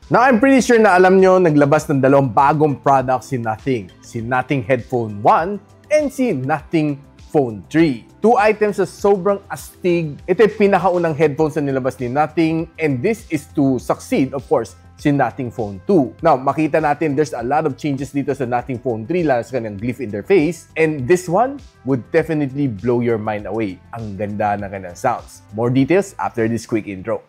Now, I'm pretty sure na alam nyo, naglabas ng dalawang bagong products si Nothing. Si Nothing Headphone 1 and si Nothing Phone 3. Two items na sobrang astig. Ito yung pinakaunang headphones na nilabas ni Nothing, and this is to succeed, of course, si Nothing Phone 2. Now, makita natin there's a lot of changes dito sa Nothing Phone 3, lalo sa kanyang glyph interface. And this one would definitely blow your mind away. Ang ganda ng kanyang sounds. More details after this quick intro.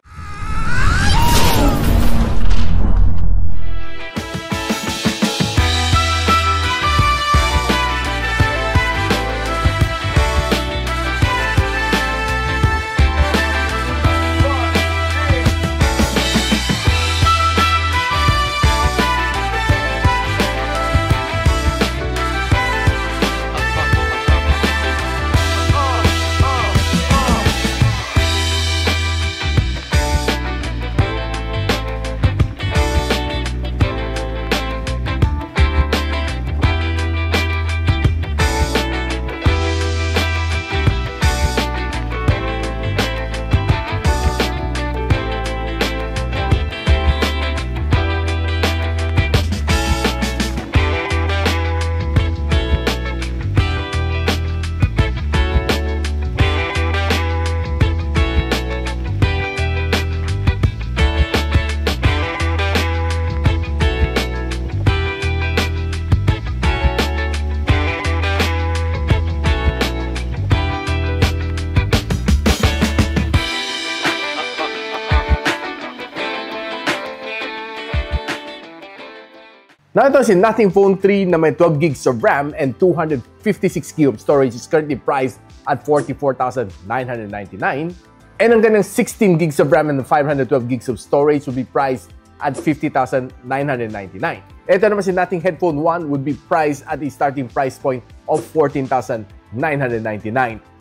Now, ito si Nothing Phone 3 na may 12 gigs of RAM and 256 GB of storage is currently priced at 44,999. And ang kanyang 16 gigs of RAM and 512 gigs of storage would be priced at 50,999. Ito naman si Nothing Headphone 1 would be priced at a starting price point of 14,999.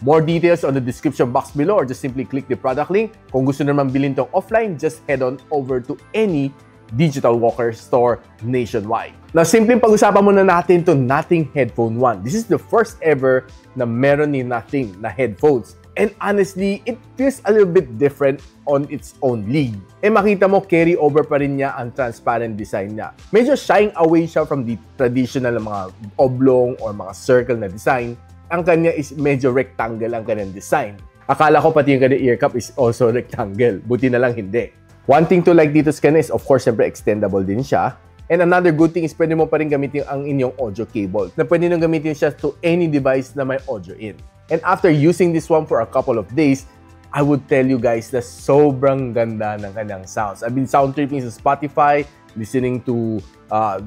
More details on the description box below or just simply click the product link. Kung gusto naman bilhin tong offline, just head on over to any Digital Walker store nationwide. Now, simpleng pag-usapan muna natin itong Nothing Headphone 1. This is the first ever na meron ni Nothing na headphones. And honestly, it feels a little bit different on its own league. Eh makita mo, carry over pa rin niya ang transparent design niya. Medyo shying away siya from the traditional na mga oblong or mga circle na design. Ang kanya is medyo rectangle ang kanyang design. Akala ko pati yung kanyang ear cup is also rectangle. Buti na lang hindi. One thing to like dito sa kanya is, of course, siyempre extendable din siya. And another good thing is pwede mo pa rin gamitin ang inyong audio cable. Na pwede nyo gamitin siya to any device na may audio in. And after using this one for a couple of days, I would tell you guys na sobrang ganda ng kanyang sounds. I've been sound tripping sa Spotify, listening to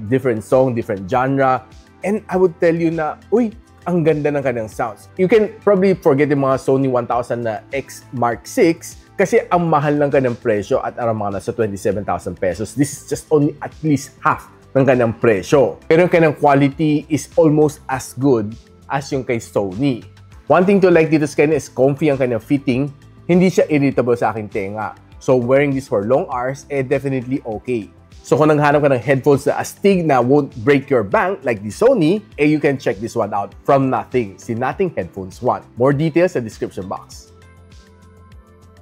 different song, different genre. And I would tell you na, uy, ang ganda ng kanyang sounds. You can probably forget yung mga Sony 1000 na X Mark 6 kasi ang mahal ng kanyang presyo at around mga nasa 27,000 pesos. This is just only at least half ng kanyang presyo. Pero yung kanyang quality is almost as good as yung kay Sony. One thing to like dito sa kanya is comfy ang kanyang fitting. Hindi siya irritable sa aking tenga. So wearing this for long hours, definitely okay. So kung naghanap ka ng headphones na astig na won't break your bank like the Sony, you can check this one out from Nothing, si Nothing Headphones 1. More details sa description box.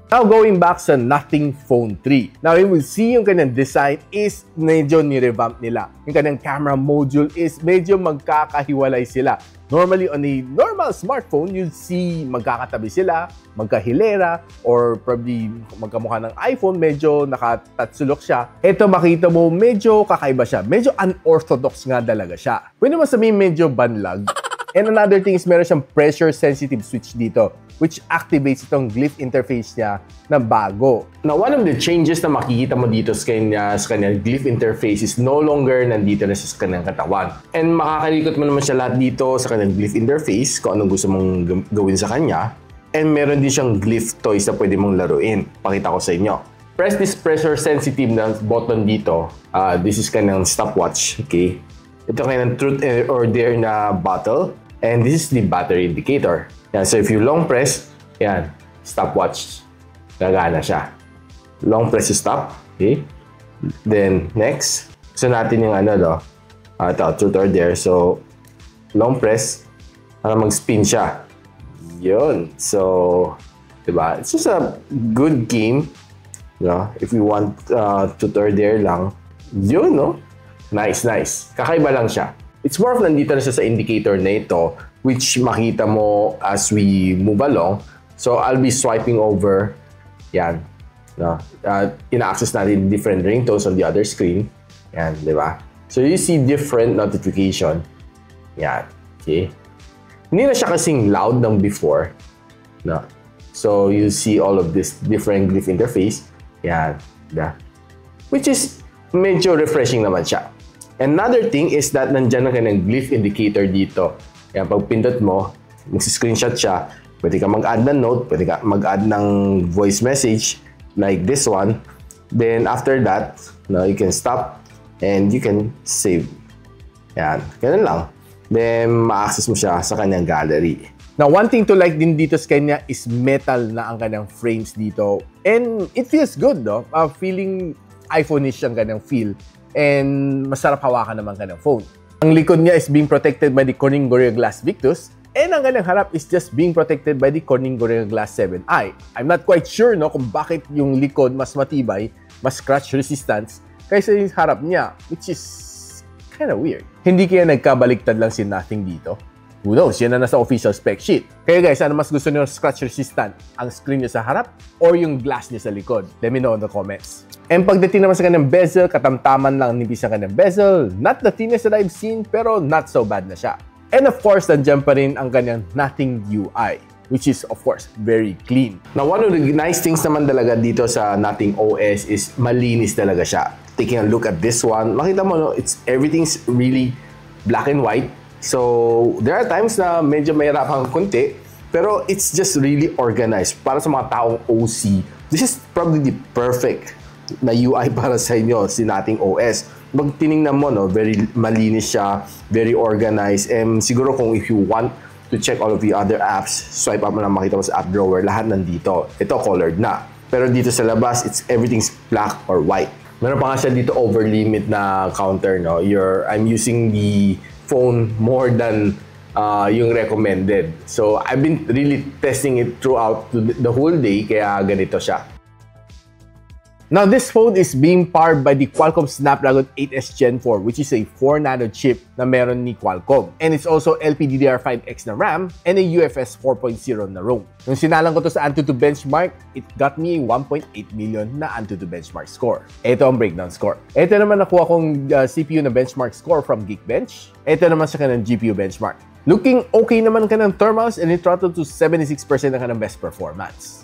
Now, going back sa Nothing Phone 3. Now, you will see yung kanyang design is medyo ni-revamp nila. Yung kanyang camera module is medyo magkakahiwalay sila. Normally, on a normal smartphone, you'll see magkakatabi sila, magkahilera, or probably magkamukha ng iPhone, medyo nakatatsulok siya. Ito, makita mo, medyo kakaiba siya. Medyo unorthodox nga talaga siya. Pwede mo sabihin medyo banlag. And another thing is meron siyang pressure-sensitive switch dito, which activates itong glyph interface niya na bago. Now, one of the changes na makikita mo dito sa kanyang glyph interface is no longer nandito na sa kanyang katawan. And makakalikot mo naman siya lahat dito sa kanyang glyph interface kung anong gusto mong gawin sa kanya. And meron din siyang glyph toys na pwede mong laruin. Pakita ko sa inyo. Press this pressure-sensitive na button dito. This is kanyang stopwatch. Okay? Ito kanyang truth or dare na bottle. And this is the battery indicator. Yan, so if you long press, yan, stopwatch. Gagana siya. Long press to stop. Okay? Then, next. Gusto natin yung ito, truth or dare. So, long press para mag-spin siya. Yun. So, diba? It's just a good game. No? If you want tutor there lang, yun, no? Nice, nice. Kakaiba lang siya. It's more of nandito na siya sa indicator na ito, which makita mo as we move along. So, I'll be swiping over. Yan. No? Ina-access natin different ringtones on the other screen. Yan, di ba? So, you see different notification. Yan. Okay? Hindi na siya kasing loud ng before. No? So, you see all of this different glyph interface. Yan. Da. Which is medyo refreshing naman siya. Another thing is that nandyan na kanyang glyph indicator dito. Yan, pag pindot mo, mag-screenshot siya, pwede ka mag-add ng note, pwede ka mag-add ng voice message like this one. Then, after that, no, you can stop and you can save. Yan, ganun lang. Then, ma-access mo siya sa kanyang gallery. Now, one thing to like din dito sa kanya is metal na ang kanyang frames dito. And it feels good, no? Feeling iPhone-ish ang kanyang feel. And masarap hawakan naman kanyang phone. Ang likod niya is being protected by the Corning Gorilla Glass Victus. And ang kanyang harap is just being protected by the Corning Gorilla Glass 7i. I'm not quite sure, no, kung bakit yung likod mas matibay, mas scratch resistance, kaysa yung harap niya, which is kind of weird. Hindi kaya nagkabaliktad lang si Nothing dito? Who knows? Yan na nasa official spec sheet. Kaya guys, ano mas gusto niyo scratch resistant? Ang screen niya sa harap or yung glass niya sa likod? Let me know in the comments. And pagdating naman sa kanyang bezel, katamtaman lang nipis ang kanyang bezel. Not the thinnest that I've seen, pero not so bad na siya. And of course, nandiyan pa rin ang kanyang Nothing UI, which is of course very clean. Now, one of the nice things naman talaga dito sa Nothing OS is malinis talaga siya. Taking a look at this one, makita mo, no, everything's really black and white. So, there are times na medyo mahirapan konti, pero it's just really organized. Para sa mga taong OC, this is probably the perfect na UI para sa inyo, si Nothing OS. Pag tinignan mo, no, very malinis siya, very organized, and siguro kung if you want to check all of the other apps, swipe up mo lang, makita mo sa app drawer, lahat nandito. Ito, colored na. Pero dito sa labas, everything's black or white. Meron pa nga siya dito over limit na counter, no? I'm using the phone more than yung recommended. So, I've been really testing it throughout the whole day, kaya ganito siya. Now, this phone is being powered by the Qualcomm Snapdragon 8S Gen 4, which is a 4-nano chip na meron ni Qualcomm. And it's also LPDDR5X na RAM and a UFS 4.0 na ROM. Nung sinalang ko to sa Antutu benchmark, it got me a 1.8 million na Antutu benchmark score. Ito ang breakdown score. Ito naman nakuha kong CPU na benchmark score from Geekbench. Ito naman sa kanang GPU benchmark. Looking okay naman kanang thermals and it throttled to 76% na kanang best performance.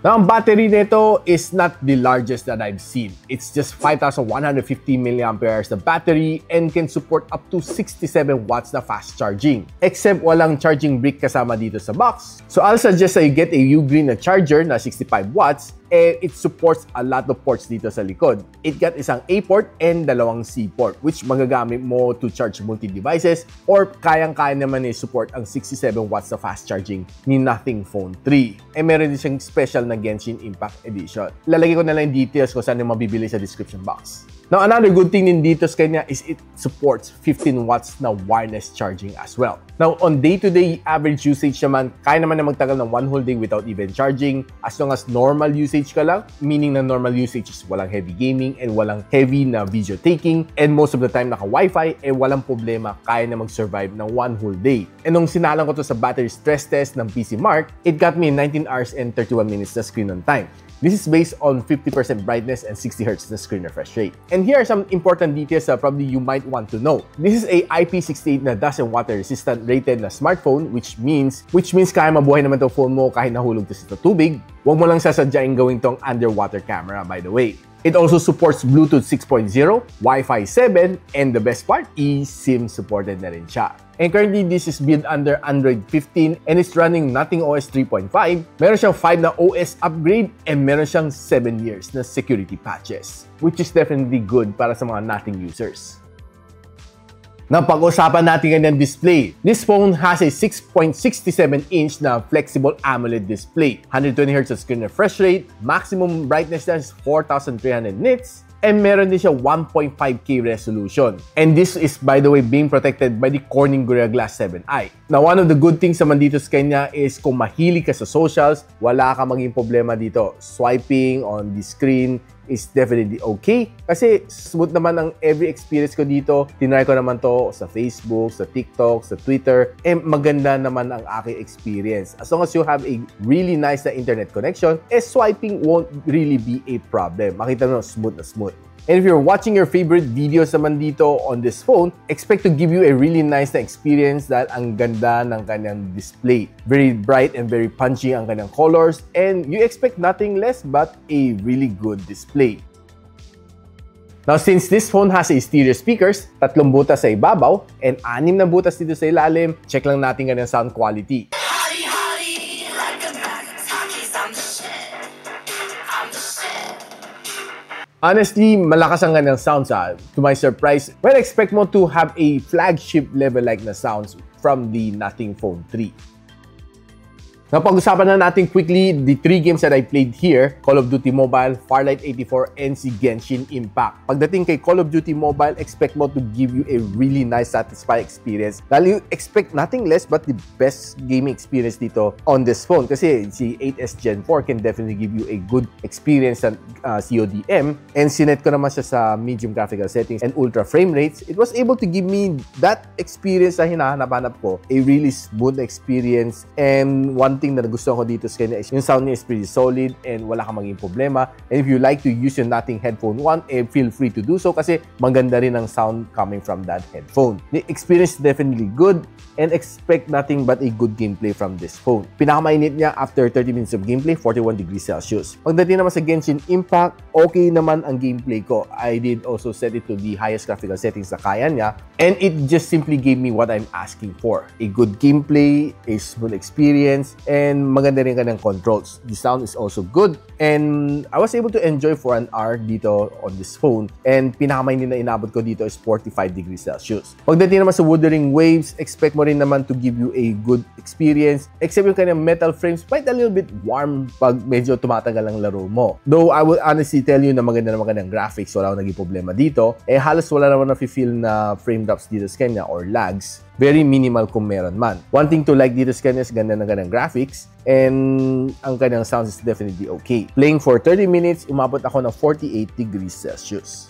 Now, ang battery nito is not the largest that I've seen. It's just 5,150 mAh na battery and can support up to 67 watts na fast charging. Except walang charging brick kasama dito sa box. So I'll suggest that you get a Ugreen na charger na 65 watts and it supports a lot of ports dito sa likod. It got isang A port and dalawang C port which magagamit mo to charge multi-devices or kayang-kaya naman support ang 67 watts na fast charging ni Nothing Phone 3. Meron din siyang special na Genshin Impact Edition. Lalagay ko na lang yung details kung saan yung mabibili sa description box. Now, another good thing din dito sa kanya is it supports 15 watts na wireless charging as well. Now, on day-to-day average usage naman, kaya naman na magtagal ng one whole day without even charging as long as normal usage ka lang, meaning na normal usage is walang heavy gaming and walang heavy na video taking and most of the time naka-Wi-Fi walang problema, kaya na mag-survive ng one whole day. And nung sinalang ko to sa battery stress test ng PCMark, it got me 19 hours and 31 minutes na screen on time. This is based on 50% brightness and 60 Hz na screen refresh rate. And here are some important details that probably you might want to know. This is a IP68 na dust and water resistant rated na smartphone which means kaya mabuhay naman itong phone mo kahit nahulog to sa tubig. Huwag mo lang sasadyain gawin tong underwater camera, by the way. It also supports Bluetooth 6.0, Wi-Fi 7, and the best part, eSIM supported na rin siya. And currently, this is built under Android 15 and it's running Nothing OS 3.5. Meron siyang 5 na OS upgrade and meron siyang 7 years na security patches, which is definitely good para sa mga Nothing users. Now, pag-usapan natin kanyang display. This phone has a 6.67-inch na flexible AMOLED display. 120Hz screen refresh rate, maximum brightness is 4,300 nits, and meron din siya 1.5K resolution. And this is, by the way, being protected by the Corning Gorilla Glass 7i. Now, one of the good things naman dito sa kanya is kung mahilig ka sa socials, wala ka maging problema dito. Swiping on the screen is definitely okay. Kasi smooth naman ang every experience ko dito. Tinry ko naman to sa Facebook, sa TikTok, sa Twitter. Maganda naman ang aking experience. As long as you have a really nice na internet connection, swiping won't really be a problem. Makita mo, smooth na smooth. And if you're watching your favorite videos naman dito on this phone, expect to give you a really nice na experience dahil ang ganda ng kanyang display. Very bright and very punchy ang kanyang colors, and you expect nothing less but a really good display. Now, since this phone has a stereo speakers, 3 butas sa ibabaw, and 6 na butas dito sa ilalim, check lang natin kanyang sound quality. Honestly, malakas ang kanyang sounds. To my surprise, well, expect mo to have a flagship level like na sounds from the Nothing Phone 3. Now, pag-usapan na natin quickly the 3 games that I played here: Call of Duty Mobile, Farlight 84, and si Genshin Impact. Pagdating kay Call of Duty Mobile, expect mo to give you a really nice, satisfying experience. Dahil you expect nothing less but the best gaming experience dito on this phone. Kasi si 8S Gen 4 can definitely give you a good experience sa CODM. And sinet ko naman siya sa medium graphical settings and ultra frame rates. It was able to give me that experience na hinahanap-hanap ko. A really smooth experience. And one thing na nagustuhan ko dito sa kanya is yung sound niya is pretty solid and wala kang maging problema. And if you like to use your Nothing Headphone 1, feel free to do so kasi maganda rin ang sound coming from that headphone. The experience is definitely good and expect nothing but a good gameplay from this phone. Pinakamainit niya after 30 minutes of gameplay, 41 degrees Celsius. Pagdating naman sa Genshin Impact, okay naman ang gameplay ko. I did also set it to the highest graphical settings na kaya niya, and it just simply gave me what I'm asking for. A good gameplay, a smooth experience, and maganda rin kanyang controls. The sound is also good, and I was able to enjoy for an hour dito on this phone, and pinakamainit na inabot ko dito is 45 degrees Celsius. Pagdating naman sa Wuthering Waves, expect mo rin naman to give you a good experience, except yung kanyang metal frames might a little bit warm pag medyo tumatagal ang laro mo. Though I will honestly tell you na maganda naman kanyang graphics, wala akong naging problema dito. Halos wala naman na-feel na frame drops dito sa kanya or lags. Very minimal kung meron man. One thing to like dito sa kanya is ganda ng kanyang graphics, and ang kanyang sounds is definitely okay. Playing for 30 minutes, umabot ako ng 48 degrees Celsius.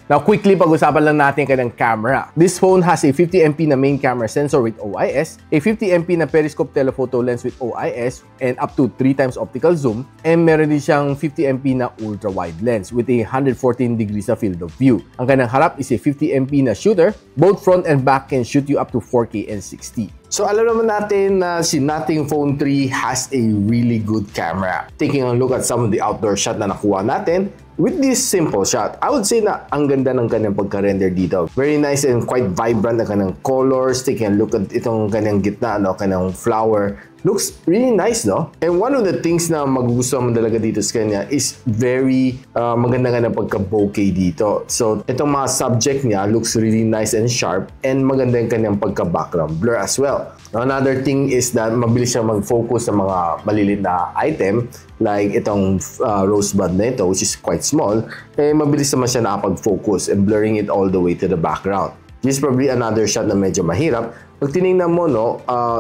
Now, quickly, pag-usapan lang natin kanyang camera. This phone has a 50MP na main camera sensor with OIS, a 50MP na periscope telephoto lens with OIS, and up to 3 times optical zoom, and meron din siyang 50MP na ultra-wide lens with a 114 degrees na field of view. Ang kanyang harap is a 50MP na shooter. Both front and back can shoot you up to 4K and 60. So, alam naman natin na si Nothing Phone 3 has a really good camera. Taking a look at some of the outdoor shot na nakuha natin, with this simple shot, I would say na ang ganda ng kanyang pagka-render dito. Very nice and quite vibrant na kanyang colors. Taking a look at itong kanyang gitna, kanyang flower. Looks really nice, no? And one of the things na magugustuhan mo talaga dito sa kanya is very maganda nga na pagka-bokeh dito. So, itong mga subject niya looks really nice and sharp, and maganda yung kanyang pagka-background blur as well. Now, another thing is that mabilis siya mag-focus sa mga malilit na item like itong rosebud na ito, which is quite small. Mabilis naman siya nakapag-focus and blurring it all the way to the background. This is probably another shot na medyo mahirap. Pag tinignan mo,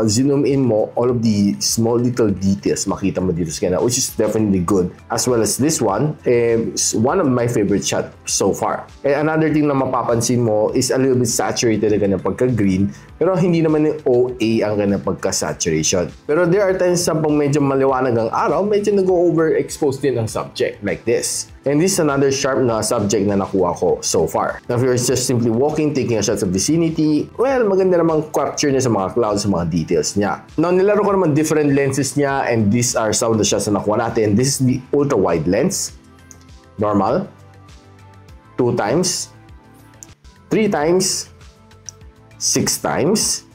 zoom in mo, all of the small little details makita mo dito sa kanya, which is definitely good. As well as this one, is one of my favorite shots so far. And another thing na mapapansin mo is a little bit saturated ang kanyang pagka-green, pero hindi naman yung OA ang kanyang pagka-saturation. Pero there are times sa pag medyo maliwanag ang araw, medyo nag-overexpose din ang subject like this. And this is another sharp na subject na nakuha ko so far. Now, if you're just simply walking, taking a shot of vicinity, well, maganda namang capture niya sa mga clouds, sa mga details niya. Now, nilaro ko naman different lenses niya, and these are some of the shots na nakuha natin. This is the ultra-wide lens. Normal. 2 times. 3 times. 6 times.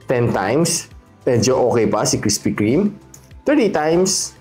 10 times. Medyo okay pa si Krispy Kreme. 30 times.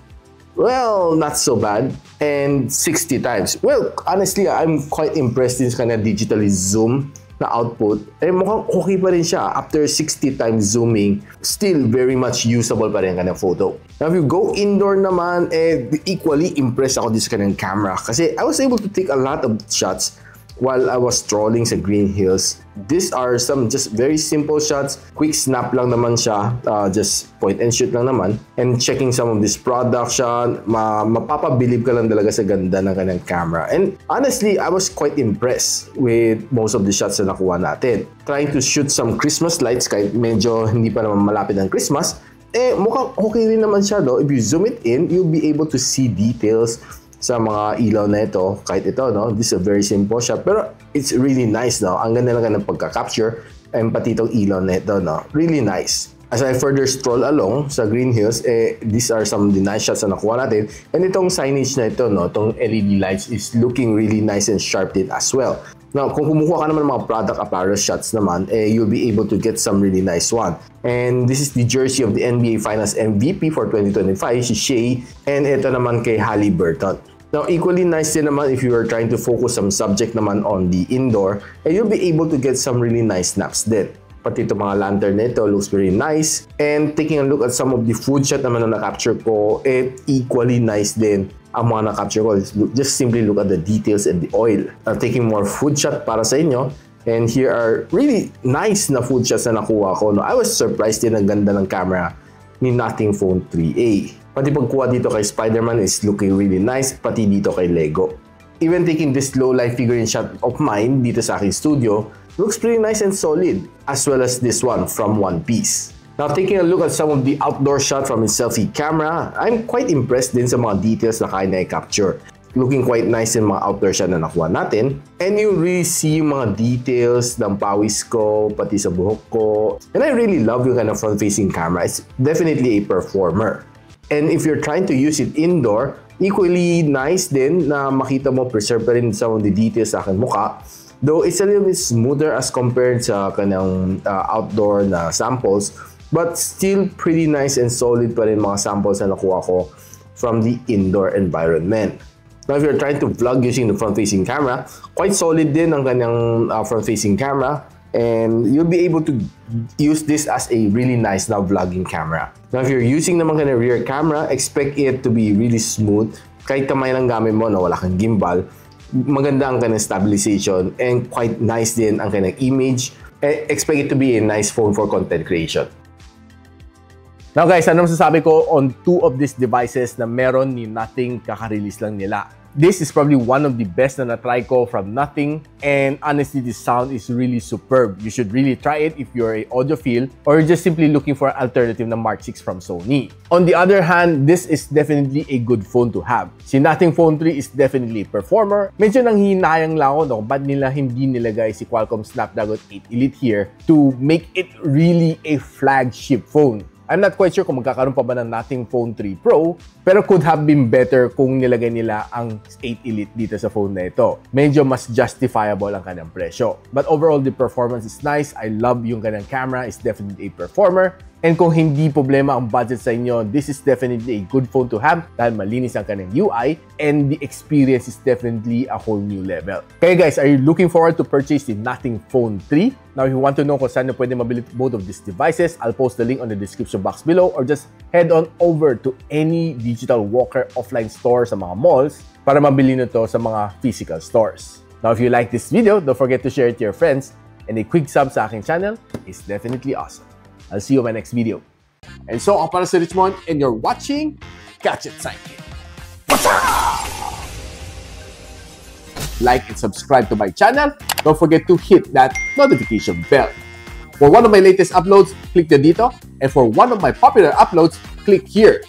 Well, not so bad. And 60 times. Well, honestly, I'm quite impressed din sa kanya digitally zoom na output, eh mukhang okay pa rin siya. After 60 times zooming, still very much usable pa rin ang kanyang photo. Now, if you go indoor naman, eh equally impressed ako dito sa kanyang camera. Kasi I was able to take a lot of shots while I was strolling sa Green Hills. These are some just very simple shots. Quick snap lang naman siya. Just point and shoot lang naman. And checking some of this production, mapapabilib ka lang talaga sa ganda ng kanyang camera. And honestly, I was quite impressed with most of the shots na nakuha natin. Trying to shoot some Christmas lights kahit medyo hindi pa naman malapit ang Christmas, eh mukhang okay rin naman siya, no? If you zoom it in, you'll be able to see details sa mga ilaw na ito, kahit ito, no? This is a very simple shot, pero it's really nice, no? Ang ganda lang ng pagka-capture, and pati itong ilaw na ito, no? Really nice. As I further stroll along sa Green Hills, eh, these are some of the nice shots na nakuha natin. And itong signage na ito, no? Itong LED lights is looking really nice and sharp din as well. Now, kung kumukuha ka naman ng mga product apparel shots naman, eh, you'll be able to get some really nice one. And this is the jersey of the NBA Finals MVP for 2025, si Shea. And ito naman kay Haliburton. Now, equally nice din naman if you are trying to focus some subject naman on the indoor, and you'll be able to get some really nice snaps din. Pati itong mga lantern nito looks very nice. And taking a look at some of the food shot naman na na-capture ko, equally nice din ang mga na-capture ko. Just simply look at the details and the oil. Taking more food shot para sa inyo. And here are really nice na food shots na nakuha ko. No? I was surprised din ang ganda ng camera ni Nothing Phone 3a. Pati pagkuha dito kay Spider-Man is looking really nice, pati dito kay Lego. Even taking this low light figurine shot of mine dito sa aking studio, looks pretty nice and solid, as well as this one from One Piece. Now, taking a look at some of the outdoor shot from his selfie camera, I'm quite impressed din sa mga details na kaya na i-capture. Looking quite nice in mga outdoor shot na nakuha natin. And you really see yung mga details ng pawis ko, pati sa buhok ko. And I really love yung kind of front-facing camera. It's definitely a performer. And if you're trying to use it indoor, equally nice din na makita mo preserve pa rin some of the details sa aking mukha. Though it's a little bit smoother as compared sa kanyang outdoor na samples, but still pretty nice and solid pa rin mga samples na nakuha ko from the indoor environment. Now, if you're trying to vlog using the front-facing camera, quite solid din ang kanyang front-facing camera. And you'll be able to use this as a really nice now vlogging camera. Now, if you're using naman ka ng rear camera, expect it to be really smooth. Kahit kamay lang gamit mo, no, wala kang gimbal, maganda ang kanyang stabilization and quite nice din ang kanyang image. Expect it to be a nice phone for content creation. Now guys, ano masasabi ko on two of these devices na meron ni Nothing, kaka-release lang nila. This is probably one of the best na na-try ko from Nothing, and honestly, the sound is really superb. You should really try it if you're an audiophile or just simply looking for an alternative na Mark 6 from Sony. On the other hand, this is definitely a good phone to have. Si Nothing Phone 3 is definitely a performer. Medyo nanghihinayang lang ako, no? Ba't nila hindi nilagay si Qualcomm Snapdragon 8 Elite here to make it really a flagship phone? I'm not quite sure kung magkakaroon pa ba ng Nothing Phone 3 Pro, pero could have been better kung nilagay nila ang 8 Elite dito sa phone na ito. Medyo mas justifiable ang kanyang presyo. But overall, the performance is nice. I love yung kanyang camera. It's definitely a performer. And kung hindi problema ang budget sa inyo, this is definitely a good phone to have dahil malinis ang kanyang UI and the experience is definitely a whole new level. Kaya guys, are you looking forward to purchase the Nothing Phone 3? Now, if you want to know kung saan na pwede mabili both of these devices, I'll post the link on the description box below or just head on over to any Digital Walker offline store sa mga malls para mabili nito sa mga physical stores. Now, if you like this video, don't forget to share it to your friends, and a quick sub sa aking channel is definitely awesome. I'll see you in my next video. And so, ako para si Richmond, and you're watching Gadget Sidekick. Like and subscribe to my channel. Don't forget to hit that notification bell. For one of my latest uploads, click the dito. And for one of my popular uploads, click here.